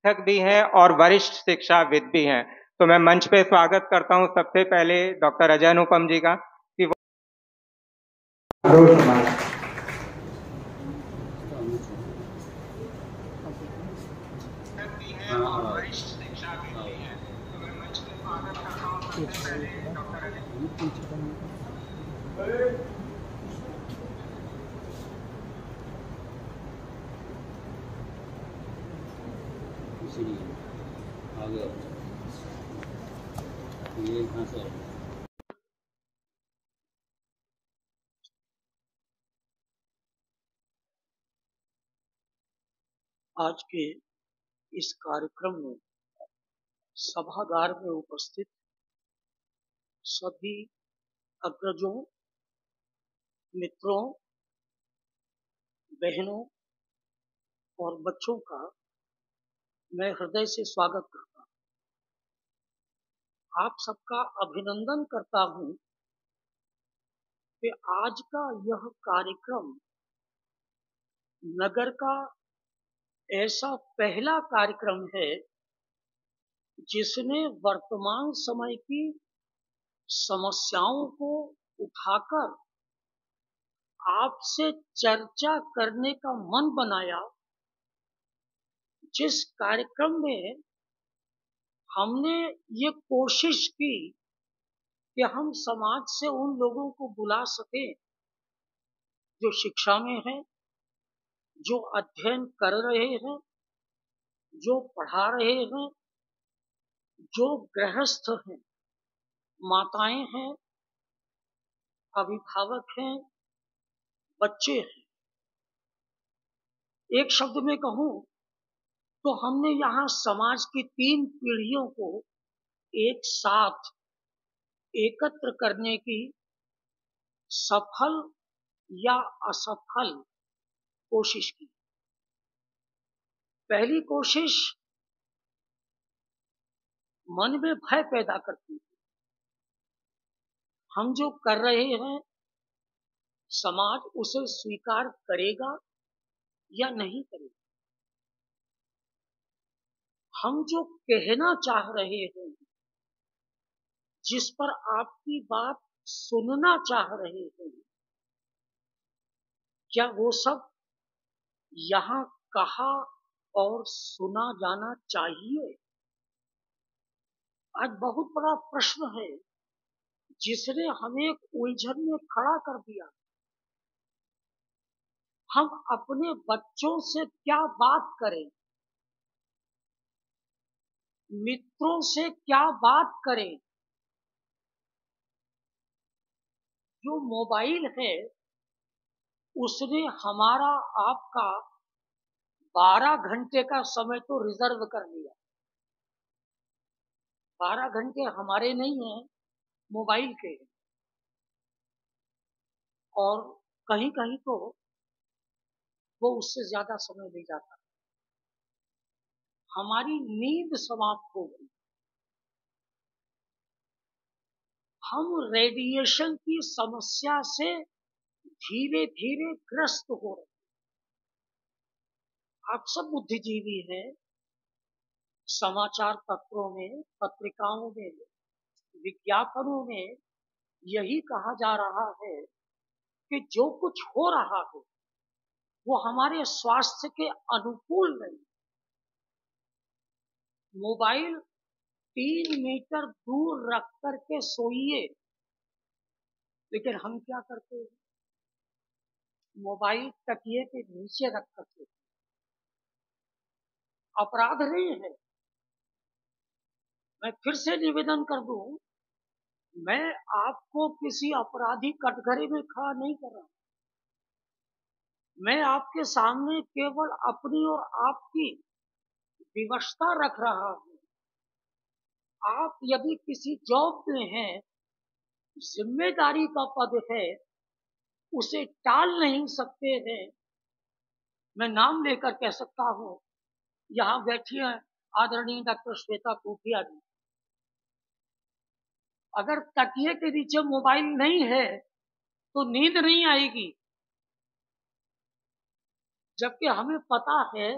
शिक्षक भी हैं और वरिष्ठ शिक्षाविद भी हैं। तो मैं मंच पे स्वागत करता हूं सबसे पहले डॉक्टर अजय अनुपम जी का कि वो भी हैं और वरिष्ठ शिक्षाविद भी हैं। तो मैं मंच पे स्वागत करता हूं सबसे पहले डॉक्टर अजय। आगे ये कहाँ से आज के इस कार्यक्रम में सभागार में उपस्थित सभी अग्रजों, मित्रों, बहनों और बच्चों का मैं हृदय से स्वागत करता हूँ। आप सबका अभिनंदन करता हूँ कि आज का यह कार्यक्रम नगर का ऐसा पहला कार्यक्रम है जिसने वर्तमान समय की समस्याओं को उठाकर आपसे चर्चा करने का मन बनाया, जिस कार्यक्रम में हमने ये कोशिश की कि हम समाज से उन लोगों को बुला सके जो शिक्षा में हैं, जो अध्ययन कर रहे हैं, जो पढ़ा रहे हैं, जो गृहस्थ हैं, माताएं हैं, अभिभावक हैं, बच्चे हैं। एक शब्द में कहूं तो हमने यहाँ समाज की 3 पीढ़ियों को एक साथ एकत्र करने की सफल या असफल कोशिश की। पहली कोशिश मन में भय पैदा करती थी। हम जो कर रहे हैं समाज उसे स्वीकार करेगा या नहीं करेगा। हम जो कहना चाह रहे हैं, जिस पर आपकी बात सुनना चाह रहे हैं, क्या वो सब यहाँ कहा और सुना जाना चाहिए? आज बहुत बड़ा प्रश्न है जिसने हमें एक उलझन में खड़ा कर दिया। हम अपने बच्चों से क्या बात करें, मित्रों से क्या बात करें? जो मोबाइल है उसने हमारा आपका 12 घंटे का समय तो रिजर्व कर लिया। 12 घंटे हमारे नहीं हैं, मोबाइल के हैं। और कहीं कहीं तो वो उससे ज्यादा समय ले जाता है। हमारी नींद समाप्त हो गई। हम रेडिएशन की समस्या से धीरे धीरे ग्रस्त हो रहे हैं। आप सब बुद्धिजीवी हैं। समाचार पत्रों में, पत्रिकाओं में, विज्ञापनों में यही कहा जा रहा है कि जो कुछ हो रहा है वो हमारे स्वास्थ्य के अनुकूल नहीं। मोबाइल 3 मीटर दूर रख करके सोइए, लेकिन हम क्या करते हैं? मोबाइल तकिए के नीचे रख करके। अपराध नहीं है। मैं फिर से निवेदन कर दूं, मैं आपको किसी अपराधी कटघरे में खड़ा नहीं कर रहा। मैं आपके सामने केवल अपनी और आपकी विवशता रख रहा हूं। आप यदि किसी जॉब में हैं, जिम्मेदारी का पद है, उसे टाल नहीं सकते हैं। मैं नाम लेकर कह सकता हूं, यहां बैठी है आदरणीय डॉक्टर श्वेता खूफिया जी। अगर तकिए के नीचे मोबाइल नहीं है तो नींद नहीं आएगी। जबकि हमें पता है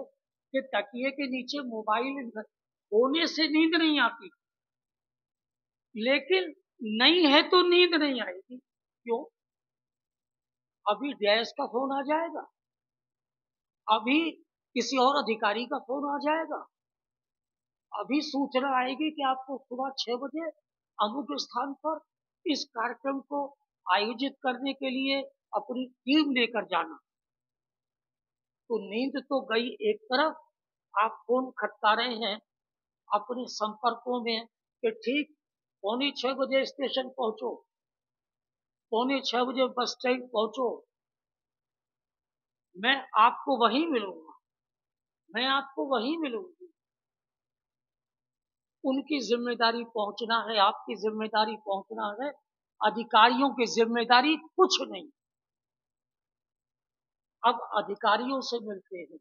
कि तकिए के नीचे मोबाइल होने से नींद नहीं आती, लेकिन नहीं है तो नींद नहीं आएगी। क्यों? अभी डैश का फोन आ जाएगा, अभी किसी और अधिकारी का फोन आ जाएगा, अभी सूचना आएगी कि आपको सुबह 6 बजे अमुक स्थान पर इस कार्यक्रम को आयोजित करने के लिए अपनी टीम लेकर जाना। तो नींद तो गई एक तरफ, आप फोन खटका रहे हैं अपने संपर्कों में कि ठीक 5:45 स्टेशन पहुंचो, 5:45 बस स्टैंड पहुंचो, मैं आपको वहीं मिलूंगा, मैं आपको वहीं मिलूंगी। उनकी जिम्मेदारी पहुंचना है, आपकी जिम्मेदारी पहुंचना है, अधिकारियों की जिम्मेदारी कुछ नहीं। अब अधिकारियों से मिलते हैं।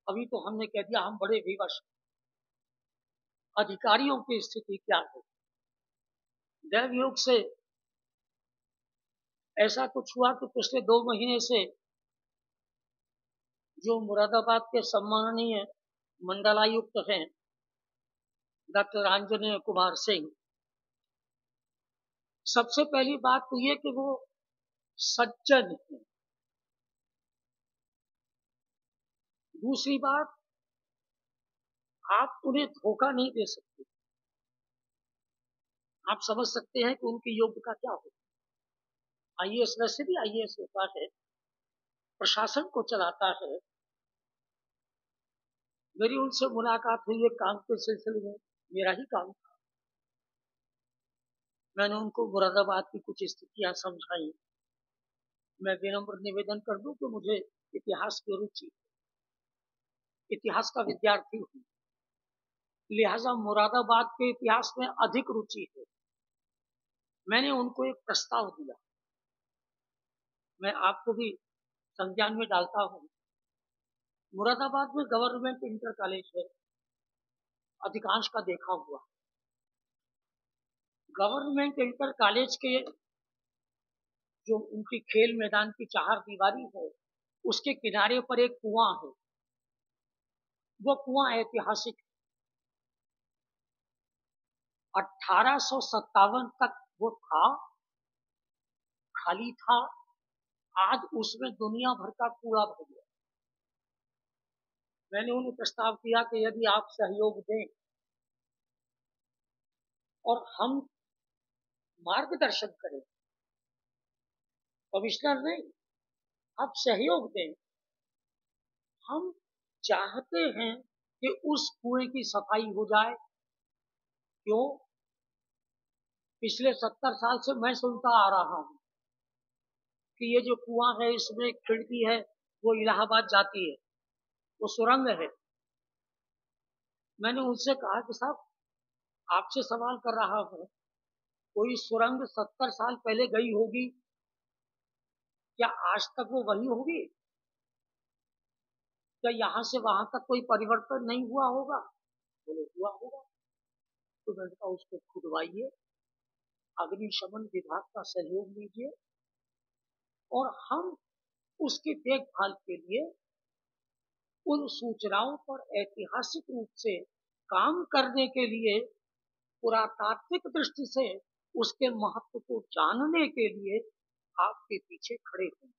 अभी तो हमने कह दिया हम बड़े विवश। अधिकारियों की स्थिति क्या है? दैवयोग से ऐसा कुछ हुआ कि पिछले 2 महीने से जो मुरादाबाद के सम्माननीय मंडलायुक्त हैं डॉक्टर आंजनेय कुमार सिंह, सबसे पहली बात तो ये कि वो सज्जन हैं। दूसरी बात, आप उन्हें धोखा नहीं दे सकते। आप समझ सकते हैं कि उनकी योग्यता क्या हो। आईएएस वैसे भी आईएएस होता है, प्रशासन को चलाता है। मेरी उनसे मुलाकात हुई एक काम के सिलसिले में, मेरा ही काम था। मैंने उनको मुरादाबाद की कुछ स्थितियां समझाई। मैं विनम्र निवेदन कर दूं कि मुझे इतिहास की रुचि, इतिहास का विद्यार्थी हूं, लिहाजा मुरादाबाद के इतिहास में अधिक रुचि है। मैंने उनको एक प्रस्ताव दिया, मैं आपको भी संज्ञान में डालता हूं। मुरादाबाद में गवर्नमेंट इंटर कॉलेज है, अधिकांश का देखा हुआ। गवर्नमेंट इंटर कॉलेज के जो उनकी खेल मैदान की चार दीवारी है, उसके किनारे पर एक कुआं है। वो कुआं ऐतिहासिक है। 1857 तक वो था, खाली था। आज उसमें दुनिया भर का कूड़ा भर गया। मैंने उन्हें प्रस्ताव किया कि यदि आप सहयोग दें और हम मार्गदर्शन करें, कमिश्नर नहीं, आप सहयोग दें। हम चाहते हैं कि उस कुएं की सफाई हो जाए। क्यों? पिछले 70 साल से मैं सुनता आ रहा हूं कि ये जो कुआं है, इसमें खिड़की है, वो इलाहाबाद जाती है, वो सुरंग है। मैंने उनसे कहा कि साहब, आपसे सवाल कर रहा हूं, कोई सुरंग 70 साल पहले गई होगी, क्या आज तक वो वही होगी? क्या यहां से वहां तक कोई परिवर्तन नहीं हुआ होगा? बोले हुआ होगा। तो मैंने कहा उसको खुदवाइए, अग्निशमन विभाग का सहयोग लीजिए और हम उसकी देखभाल के लिए उन सूचनाओं पर ऐतिहासिक रूप से काम करने के लिए, पुरातात्विक दृष्टि से उसके महत्व को जानने के लिए आपके पीछे खड़े हैं।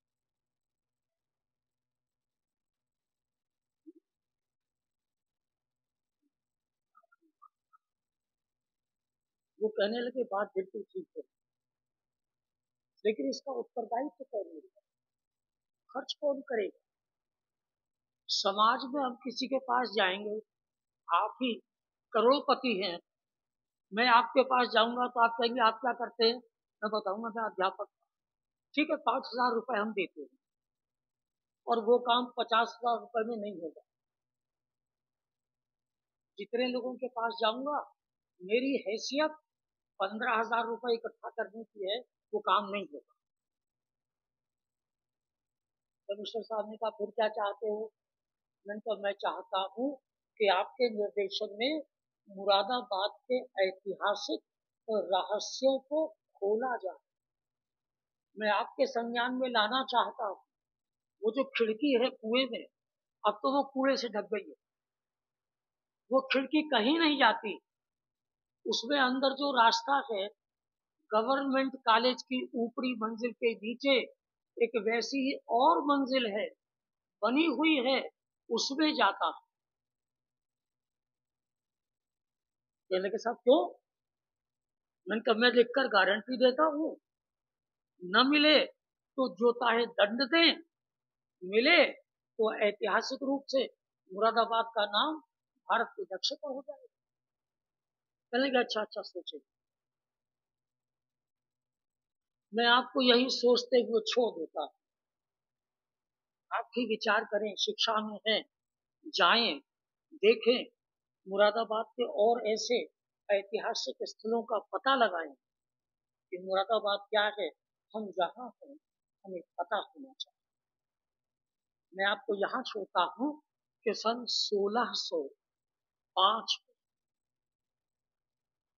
वो कहने लगे बात बिल्कुल ठीक है, लेकिन इसका उत्तरदायित्व कौन लेगा? खर्च कौन करेगा? समाज में हम किसी के पास जाएंगे, आप ही करोड़पति हैं, मैं आपके पास जाऊंगा तो आप कहेंगे आप क्या करते हैं? मैं बताऊंगा मैं अध्यापक। ठीक है, 5,000 रुपए हम देते हैं और वो काम 50,000 रुपए में नहीं होगा। जितने लोगों के पास जाऊंगा, मेरी हैसियत 15,000 रुपए इकट्ठा करने की है, वो काम नहीं होगा। कमिश्नर साहब ने कहा फिर क्या चाहते हो? मैंने कहा मैं चाहता हूं कि आपके निर्देशन में मुरादाबाद के ऐतिहासिक रहस्यों को खोला जाए। मैं आपके संज्ञान में लाना चाहता हूं, वो जो खिड़की है कुएं में, अब तो वो कूड़े से ढक गई है, वो खिड़की कहीं नहीं जाती। उसमें अंदर जो रास्ता है, गवर्नमेंट कॉलेज की ऊपरी मंजिल के नीचे एक वैसी ही और मंजिल है, बनी हुई है, उसमें जाता है। कहने के साथ क्यों? मैंने कहा मैं लिखकर गारंटी देता हूँ, न मिले तो जो चाहे दंड दें, मिले तो ऐतिहासिक रूप से मुरादाबाद का नाम भारत के नक्शे पर हो जाएगा। कहने के अच्छा अच्छा सोचे। मैं आपको यही सोचते हुए छोड़ देता हूँ, आप ही विचार करें, शिक्षा में हैं, जाएं, देखें, मुरादाबाद के और ऐसे ऐतिहासिक स्थलों का पता लगाएं कि मुरादाबाद क्या है। हम जहाँ हैं हमें पता होना चाहिए। मैं आपको यहाँ छोड़ता हूँ कि सन 1605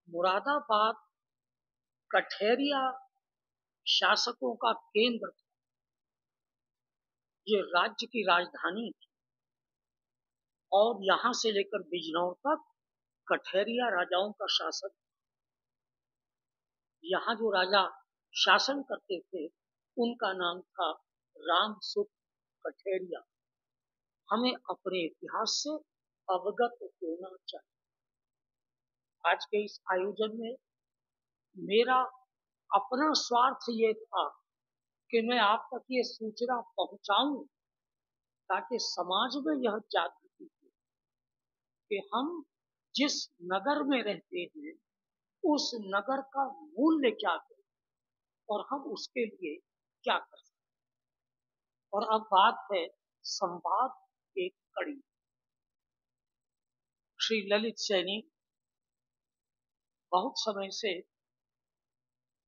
मुरादाबाद कठेरिया शासकों का केंद्र था। ये राज्य की राजधानी थी और यहाँ से लेकर बिजनौर तक कठेरिया राजाओं का शासन। यहाँ जो राजा शासन करते थे उनका नाम था रामसुख कठेरिया। हमें अपने इतिहास से अवगत होना चाहिए। आज के इस आयोजन में मेरा अपना स्वार्थ ये था कि मैं आप तक ये सूचना पहुंचाऊं ताकि समाज में यह जागृति हो कि हम जिस नगर में रहते हैं उस नगर का मूल्य क्या है और हम उसके लिए क्या कर सकते हैं। और अब बात है संवाद की कड़ी। श्री ललित सैनी बहुत समय से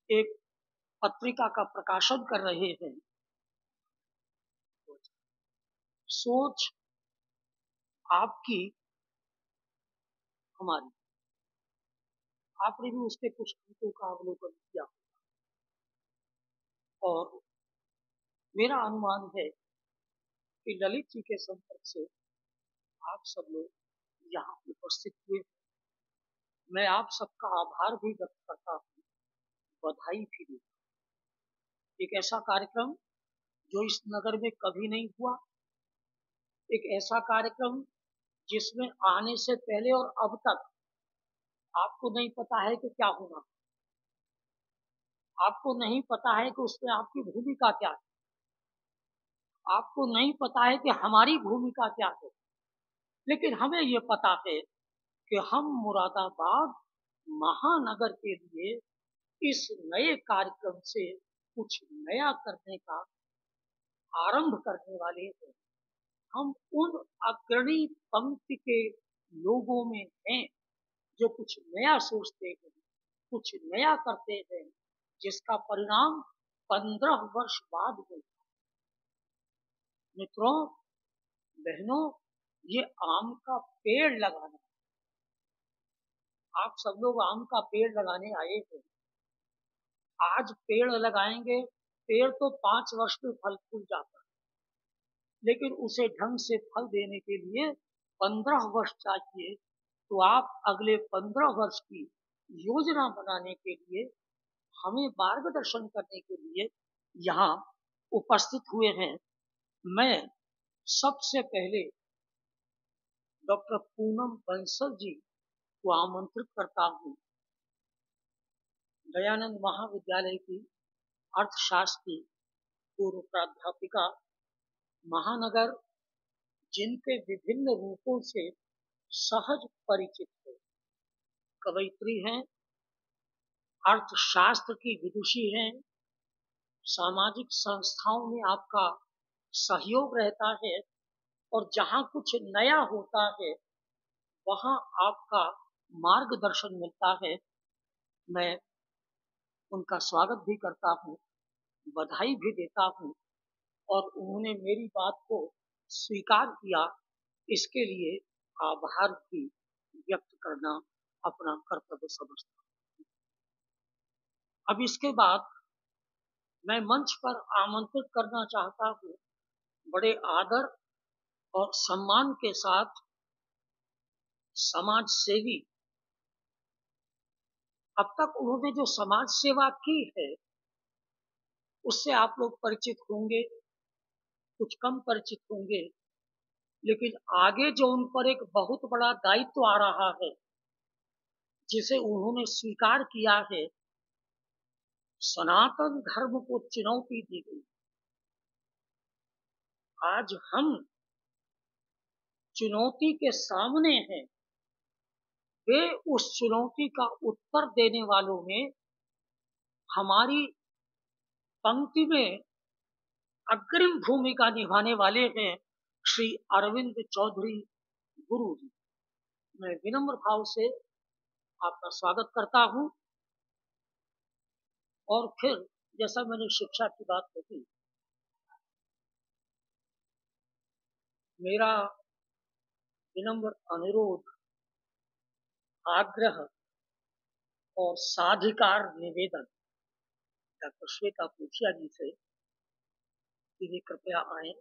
एक पत्रिका का प्रकाशन कर रहे हैं, सोच आपकी हमारी। आपने भी उसके कुछ अंकों का अवलोकन किया और मेरा अनुमान है कि ललित जी के संपर्क से आप सब लोग यहाँ उपस्थित हुए। मैं आप सबका आभार भी व्यक्त करता हूँ, बधाई भी देता हूँ। एक ऐसा कार्यक्रम जो इस नगर में कभी नहीं हुआ, एक ऐसा कार्यक्रम जिसमें आने से पहले और अब तक आपको नहीं पता है कि क्या होना, आपको नहीं पता है कि उसमें आपकी भूमिका क्या है, आपको नहीं पता है कि हमारी भूमिका क्या है, लेकिन हमें ये पता है कि हम मुरादाबाद महानगर के लिए इस नए कार्यक्रम से कुछ नया करने का आरंभ करने वाले हैं। हम उन अग्रणी पंक्ति के लोगों में हैं जो कुछ नया सोचते हैं, कुछ नया करते हैं, जिसका परिणाम 15 वर्ष बाद होगा। मित्रों, बहनों, ये आम का पेड़ लगाना, आप सब लोग आम का पेड़ लगाने आए हैं। आज पेड़ लगाएंगे, पेड़ तो 5 वर्ष में फल फूल जाता है, लेकिन उसे ढंग से फल देने के लिए 15 वर्ष चाहिए। तो आप अगले 15 वर्ष की योजना बनाने के लिए, हमें मार्गदर्शन करने के लिए यहाँ उपस्थित हुए हैं। मैं सबसे पहले डॉक्टर पूनम बंसल जी को आमंत्रित करता हूँ। दयानंद महाविद्यालय की अर्थशास्त्र की पूर्व प्राध्यापिका, महानगर जिनके विभिन्न रूपों से सहज परिचित है, कवयित्री हैं, अर्थशास्त्र की विदुषी हैं, सामाजिक संस्थाओं में आपका सहयोग रहता है और जहाँ कुछ नया होता है वहाँ आपका मार्गदर्शन मिलता है। मैं उनका स्वागत भी करता हूँ, बधाई भी देता हूँ और उन्होंने मेरी बात को स्वीकार किया, इसके लिए आभार भी व्यक्त करना अपना कर्तव्य समझता हूँ। अब इसके बाद मैं मंच पर आमंत्रित करना चाहता हूँ बड़े आदर और सम्मान के साथ समाज सेवी। अब तक उन्होंने जो समाज सेवा की है उससे आप लोग परिचित होंगे, कुछ कम परिचित होंगे, लेकिन आगे जो उन पर एक बहुत बड़ा दायित्व आ रहा है जिसे उन्होंने स्वीकार किया है, सनातन धर्म को चुनौती दी गई। आज हम चुनौती के सामने हैं, वे उस चुनौती का उत्तर देने वालों में हमारी पंक्ति में अग्रिम भूमिका निभाने वाले हैं श्री अरविंद चौधरी गुरु जी। मैं विनम्र भाव से आपका स्वागत करता हूं। और फिर जैसा मैंने शिक्षा की बात कही, मेरा विनम्र अनुरोध, आग्रह और साधिकार निवेदन डॉक्टर श्वेता पूछिया जी से कि वे कृपया आए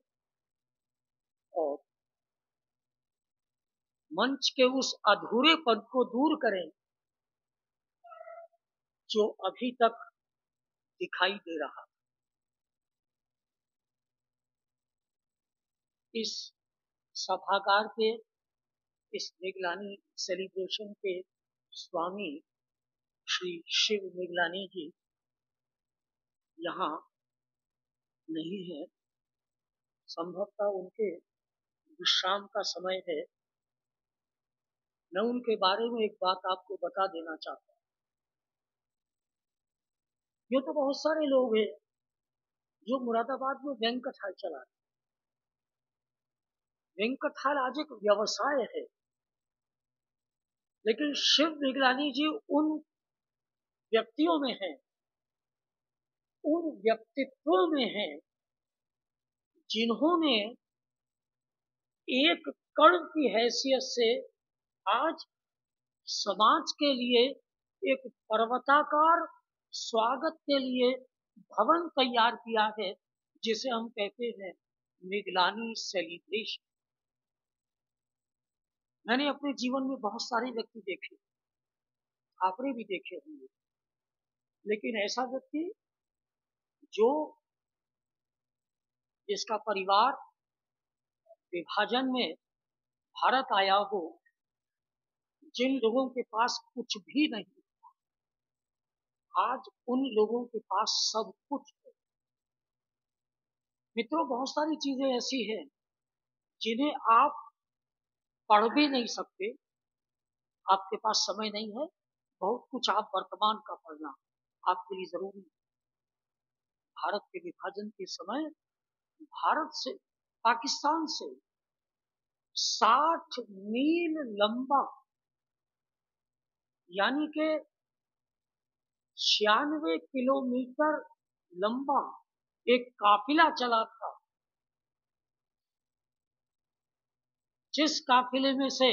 और मंच के उस अधूरे पद को दूर करें जो अभी तक दिखाई दे रहा। इस सभागार के, इस निगलानी सेलिब्रेशन के स्वामी श्री शिव निगलानी जी यहाँ नहीं है। संभवतः उनके विश्राम का समय है। मैं उनके बारे में एक बात आपको बता देना चाहता हूँ। ये तो बहुत सारे लोग हैं जो मुरादाबाद में वेंकट हॉल चला रहे। वेंकट हॉल आज एक व्यवसाय है, लेकिन शिव निगलानी जी उन व्यक्तियों में हैं, उन व्यक्तित्वों में हैं जिन्होंने एक कण की हैसियत से आज समाज के लिए एक पर्वताकार स्वागत के लिए भवन तैयार किया है, जिसे हम कहते हैं निगलानी सेलिब्रेशन। मैंने अपने जीवन में बहुत सारे व्यक्ति देखे, आपने भी देखे होंगे, लेकिन ऐसा व्यक्ति जो जिसका परिवार विभाजन में भारत आया हो, जिन लोगों के पास कुछ भी नहीं, आज उन लोगों के पास सब कुछ है। मित्रों, बहुत सारी चीजें ऐसी हैं जिन्हें आप पढ़ भी नहीं सकते, आपके पास समय नहीं है। बहुत कुछ आप वर्तमान का पढ़ना आपके लिए जरूरी है। भारत के विभाजन के समय भारत से, पाकिस्तान से 60 मील लंबा, यानी के 96 किलोमीटर लंबा एक काफिला चला था, जिस काफिले में से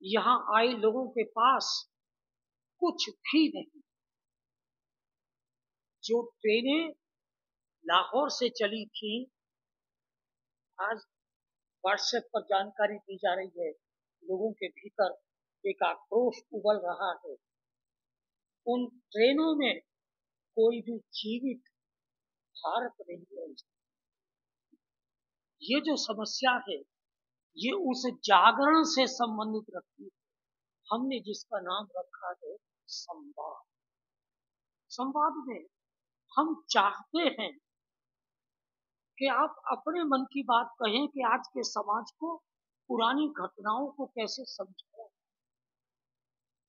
यहां आए लोगों के पास कुछ भी नहीं। जो ट्रेनें लाहौर से चली थी, आज व्हाट्सएप पर जानकारी दी जा रही है, लोगों के भीतर एक आक्रोश उबल रहा है। उन ट्रेनों में कोई भी जीवित भारत नहीं है। ये जो समस्या है, ये उस जागरण से संबंधित रखती है। हमने जिसका नाम रखा है संवाद। संवाद में हम चाहते हैं कि आप अपने मन की बात कहें कि आज के समाज को, पुरानी घटनाओं को कैसे समझाया।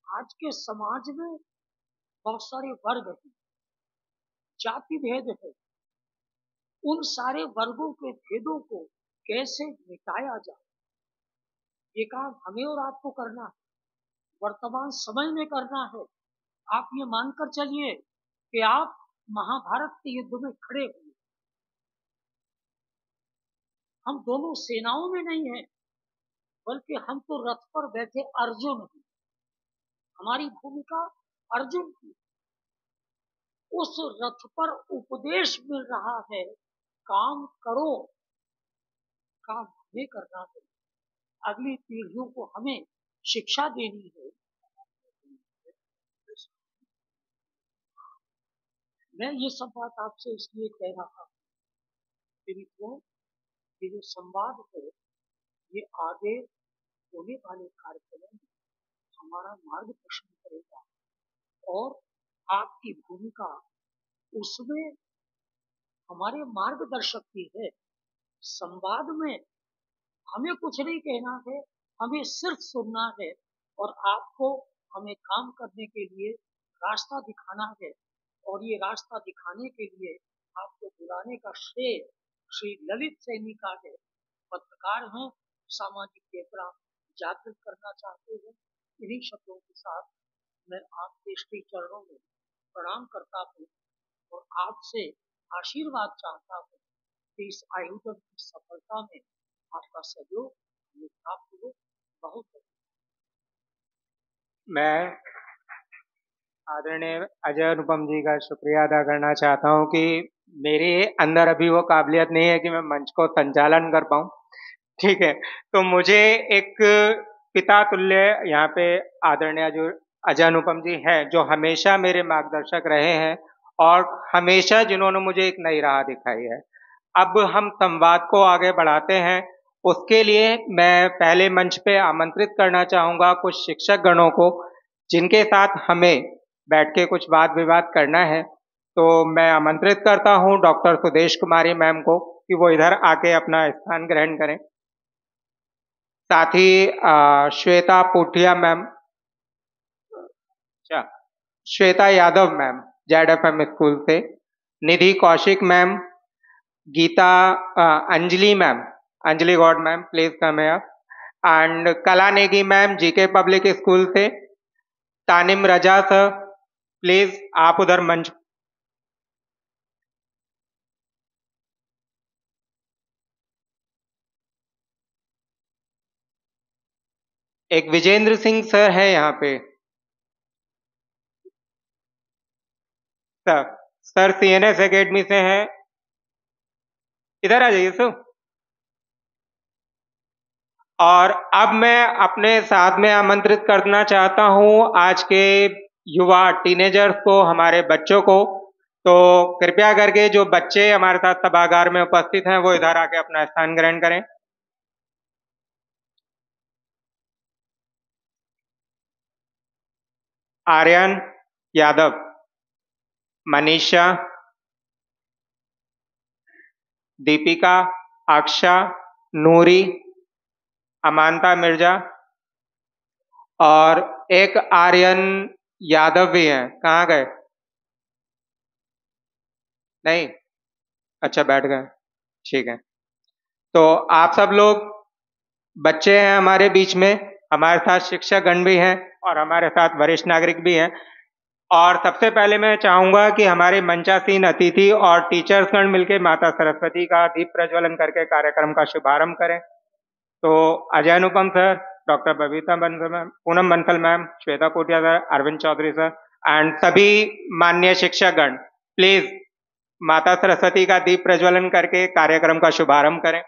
आज के समाज में बहुत सारे वर्ग हैं, जाति भेद है। उन सारे वर्गों के भेदों को कैसे मिटाया जाए, ये काम हमें और आपको करना है, वर्तमान समय में करना है। आप ये मानकर चलिए कि आप महाभारत के युद्ध में खड़े हुए। हम दोनों सेनाओं में नहीं हैं, बल्कि हम तो रथ पर बैठे अर्जुन हैं। हमारी भूमिका अर्जुन की। उस रथ पर उपदेश मिल रहा है, काम करो, काम हमें करना है, अगली पीढ़ियों को हमें शिक्षा देनी है। मैं ये सब बात आपसे इसलिए कह रहा हूँ कि मित्रों, ये जो संवाद है, ये आगे होने वाले कार्यक्रमों में हमारा मार्गदर्शन करेगा और आपकी भूमिका उसमें हमारे मार्गदर्शक की है। संवाद में हमें कुछ नहीं कहना है, हमें सिर्फ सुनना है और आपको हमें काम करने के लिए रास्ता दिखाना है। और ये रास्ता दिखाने के लिए आपको बुलाने का श्रेय श्री ललित सैनी का है। पत्रकार हैं, सामाजिक चेतना जागृत करना चाहते हैं। इन्हीं शब्दों के साथ मैं आपके श्री चरणों में प्रणाम करता हूँ और आपसे आशीर्वाद चाहता हूँ कि इस आयोजन की सफलता में आपका सहयोग हमें प्राप्त हो। बहुत मैं आदरणीय अजय अनुपम जी का शुक्रिया अदा करना चाहता हूं कि मेरे अंदर अभी वो काबिलियत नहीं है कि मैं मंच को संचालन कर पाऊं। ठीक है, तो मुझे एक पिता तुल्य यहाँ पे आदरणीय जो अजय अनुपम जी हैं, जो हमेशा मेरे मार्गदर्शक रहे हैं और हमेशा जिन्होंने मुझे एक नई राह दिखाई है। अब हम संवाद को आगे बढ़ाते हैं, उसके लिए मैं पहले मंच पे आमंत्रित करना चाहूंगा कुछ शिक्षक गणों को, जिनके साथ हमें बैठ के कुछ वाद विवाद करना है। तो मैं आमंत्रित करता हूं डॉक्टर सुदेश कुमारी मैम को कि वो इधर आके अपना स्थान ग्रहण करें। साथ ही श्वेता पोठिया मैम, अच्छा, Shweta Yadav ma'am ZFM school से, Nidhi Kaushik ma'am, Geeta Anjali ma'am, Anjali Gaud ma'am please come है, and Kala Negi ma'am GK public school से, तानिम रजा सर प्लीज आप उधर मंच। एक विजेंद्र सिंह सर है यहाँ पे, सर सर सीएनएस एकेडमी से हैं, इधर आ जाइए सर। और अब मैं अपने साथ में आमंत्रित करना चाहता हूं आज के युवा टीनेजर्स को, हमारे बच्चों को। तो कृपया करके जो बच्चे हमारे साथ सभागार में उपस्थित हैं वो इधर आके अपना स्थान ग्रहण करें। आर्यन यादव, मनीषा, दीपिका, अक्षा, नूरी, अमानता मिर्जा और एक आर्यन यादव भी हैं, कहाँ गए? नहीं, अच्छा बैठ गए, ठीक है। तो आप सब लोग बच्चे हैं हमारे बीच में, हमारे साथ शिक्षक गण भी हैं और हमारे साथ वरिष्ठ नागरिक भी हैं। और सबसे पहले मैं चाहूंगा कि हमारे मंचासीन अतिथि और टीचर्स गण मिलकर माता सरस्वती का दीप प्रज्वलन करके कार्यक्रम का शुभारंभ करें। तो Ajay Anupam sir, doctor Babita Bansal ma'am, Poonam Bansal ma'am, Shweta Kotiya sir, Arvind Chaudhary sir and सभी माननीय शिक्षक गण प्लीज माता सरस्वती का दीप प्रज्वलन करके कार्यक्रम का शुभारंभ करें।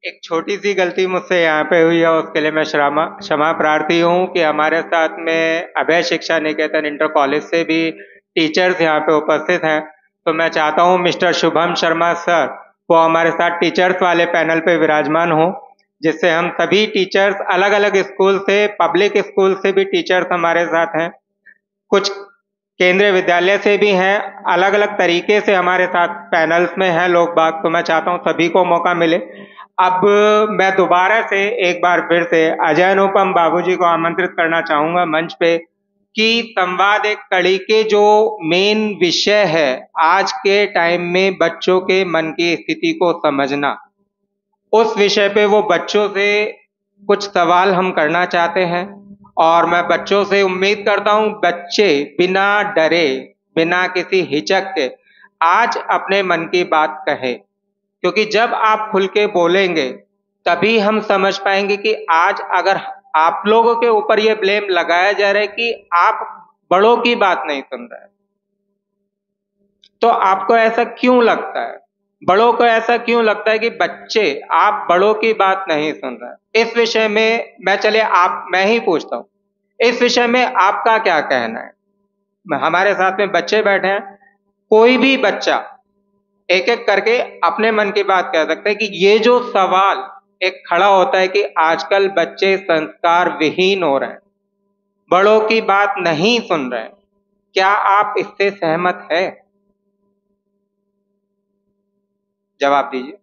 एक छोटी सी गलती मुझसे यहाँ पे हुई है, उसके लिए मैं क्षमा क्षमा प्रार्थी हूँ कि हमारे साथ में अभय शिक्षा निकेतन इंटर कॉलेज से भी टीचर्स यहाँ पे उपस्थित हैं। तो मैं चाहता हूँ मिस्टर शुभम शर्मा सर वो हमारे साथ टीचर्स वाले पैनल पे विराजमान हो, जिससे हम सभी टीचर्स अलग अलग स्कूल से, पब्लिक स्कूल से भी टीचर्स हमारे साथ हैं, कुछ केंद्रीय विद्यालय से भी हैं, अलग अलग तरीके से हमारे साथ पैनल्स में हैं लोग बाग। तो मैं चाहता हूं सभी को मौका मिले। अब मैं दोबारा से एक बार फिर से अजय अनुपम बाबूजी को आमंत्रित करना चाहूंगा मंच पे कि संवाद एक कड़ी के जो मेन विषय है आज के टाइम में बच्चों के मन की स्थिति को समझना, उस विषय पे वो बच्चों से कुछ सवाल हम करना चाहते हैं। और मैं बच्चों से उम्मीद करता हूं बच्चे बिना डरे, बिना किसी हिचक के आज अपने मन की बात कहें, क्योंकि जब आप खुल के बोलेंगे तभी हम समझ पाएंगे कि आज अगर आप लोगों के ऊपर ये ब्लेम लगाया जा रहा है कि आप बड़ों की बात नहीं सुन रहे, तो आपको ऐसा क्यों लगता है, बड़ों को ऐसा क्यों लगता है कि बच्चे आप बड़ों की बात नहीं सुन रहे? इस विषय में मैं ही पूछता हूं, इस विषय में आपका क्या कहना है? हमारे साथ में बच्चे बैठे हैं, कोई भी बच्चा एक एक करके अपने मन की बात कह सकता है कि ये जो सवाल एक खड़ा होता है कि आजकल बच्चे संस्कार विहीन हो रहे हैं, बड़ों की बात नहीं सुन रहे हैं, क्या आप इससे सहमत है? जवाब दीजिए।